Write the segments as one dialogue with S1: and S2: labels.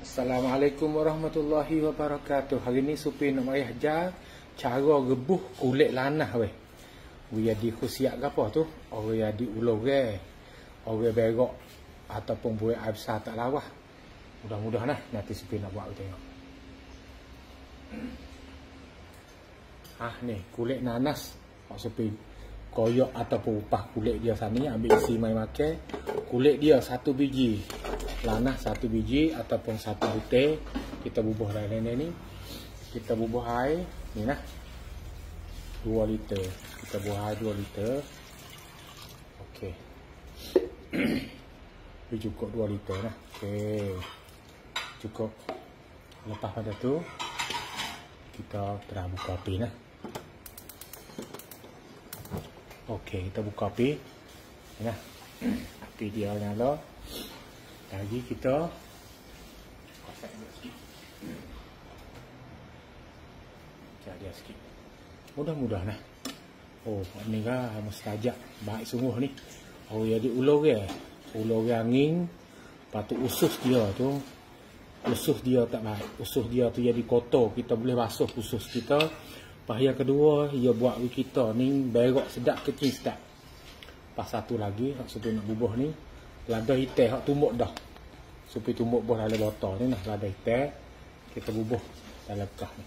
S1: Assalamualaikum warahmatullahi wabarakatuh. Hari ni Supi nak mari ajar cara rebuh kulit lanah weh. Dia di khusiat ke apa tu? Orang yang di ulur orang berok ataupun buat air besar tak lawah. Mudah-mudahan nanti Supi nak buat tengok. Ni kulit nanas Pak Supi koyok ataupun upah kulit dia sana ni, ambil isi mai makan. Kulit dia 1 biji. Lanah 1 biji ataupun 1 butir. Kita bubuh dalam ni. Kita bubuh air ni 2 liter. Kita bubuh air 2 liter. Okey. Ini cukup 2 liter Okey. Cukup. Lepas pada tu kita terang buka api Okey, kita buka api. Api dia nyala. Lagi kita dia sikit. Mudah-mudah ni kan mustajab. Baik sungguh ni. Jadi ulur angin. Lepas tu usus dia tak baik. Usus dia tu jadi kotor. Kita boleh basuh usus kita. Lepas yang kedua, ia buat kita ni berok sedap, kecil sedap. Lepas satu lagi, Supi nak bubuh ni, lada hitam hak tumbuk dah. Supi tumbuk buah dalam botol ni lada hitam. Kita bubuh dalam bekah ni.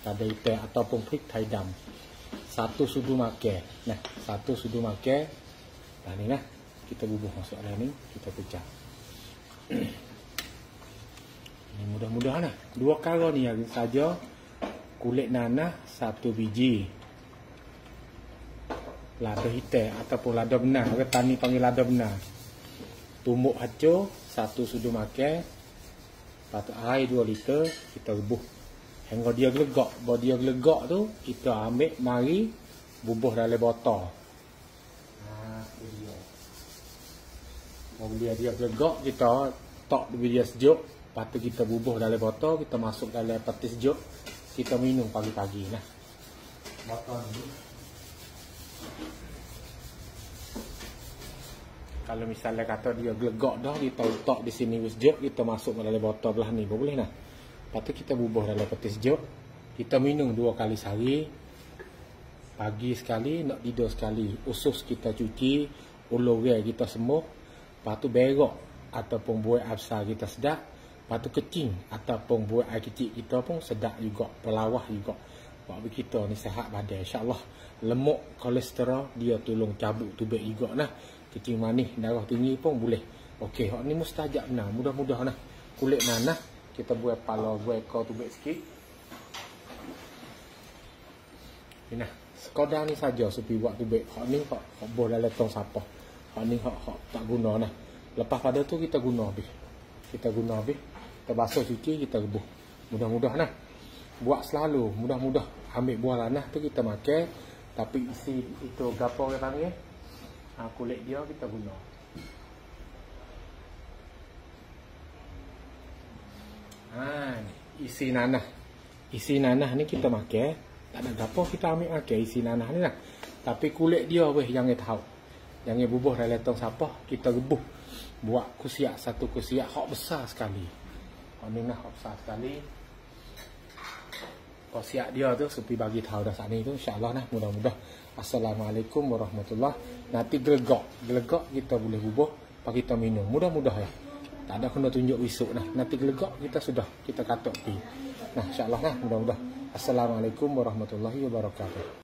S1: Lada hitam ataupun perik taidam. 1 sudu makan. 1 sudu makan. Dan ni kita bubuh masuk dalam ni, kita pecah. Ini mudah-mudahan 2 kara ni hari saja. Kulit nanah 1 biji. Lada hitam ataupun lada benar. Orang tani panggil lada benar. Tumbuk hacur 1 sudu makan. Lepas tu air 2 liter. Kita rebuh hingga dia gelegak. Bila dia gelegak tu, kita ambil mari bubuh dalam botol. Bila dia gelegak, kita tok dia sejuk. Lepas tu kita bubuh dalam botol. Kita masuk dalam peti sejuk. Kita minum pagi-pagi botol ni. Kalau misalnya kata dia gelegak dah, kita letak di sini sejuk, kita masuk dalam botol belah ni, boleh Lepas tu kita bubuh dalam peti sejuk. Kita minum 2 kali sehari. Pagi sekali, nak tidur sekali. Usus kita cuci, ulur kita semua. Lepas tu berok ataupun buat air besar kita sedap. Lepas tu kecing ataupun buat air kecil kita pun sedap juga, pelawah juga. Buat kita ni sihat badan, insya-Allah. Lemak kolesterol dia tolong cabut tubik juga Kecing manis, darah tinggi pun boleh. Okey, hak ni mustajab benar. Mudah-mudahan kulit nanah kita buat pala, buat ekor tubik sikit. Ini sekadar ni saja Supi buat tubik. Hak ni hak boh dalam tong sampah. Hak ni hak tak guna Lepas pada tu kita guna habis. Kita basuh cuci, kita rebuh. Mudah-mudah buat selalu. Mudah-mudah ambil buah lanah tu kita makan. Tapi isi itu gapo orang panggil, kulit dia kita guna. Isi nanah ni kita makan. Tak ada gapo kita ambil makan isi nanah ni Tapi kulit dia jangan tahu. Jangan bubuh dalam tong sampah, kita rebuh. Buat kusiak, 1 kusiak hak besar sekali. Ni hak besar sekali. Kusiak dia tu Supi bagi tahu dah saat ni tu, insya-Allah mudah-mudah. Assalamualaikum warahmatullahi. Nanti gelegak kita boleh bubuh, pak kita minum. Mudah-mudah Tak ada kena tunjuk esok Nanti gelegak kita katok pi. Insya-Allah mudah-mudah. Assalamualaikum warahmatullahi wabarakatuh.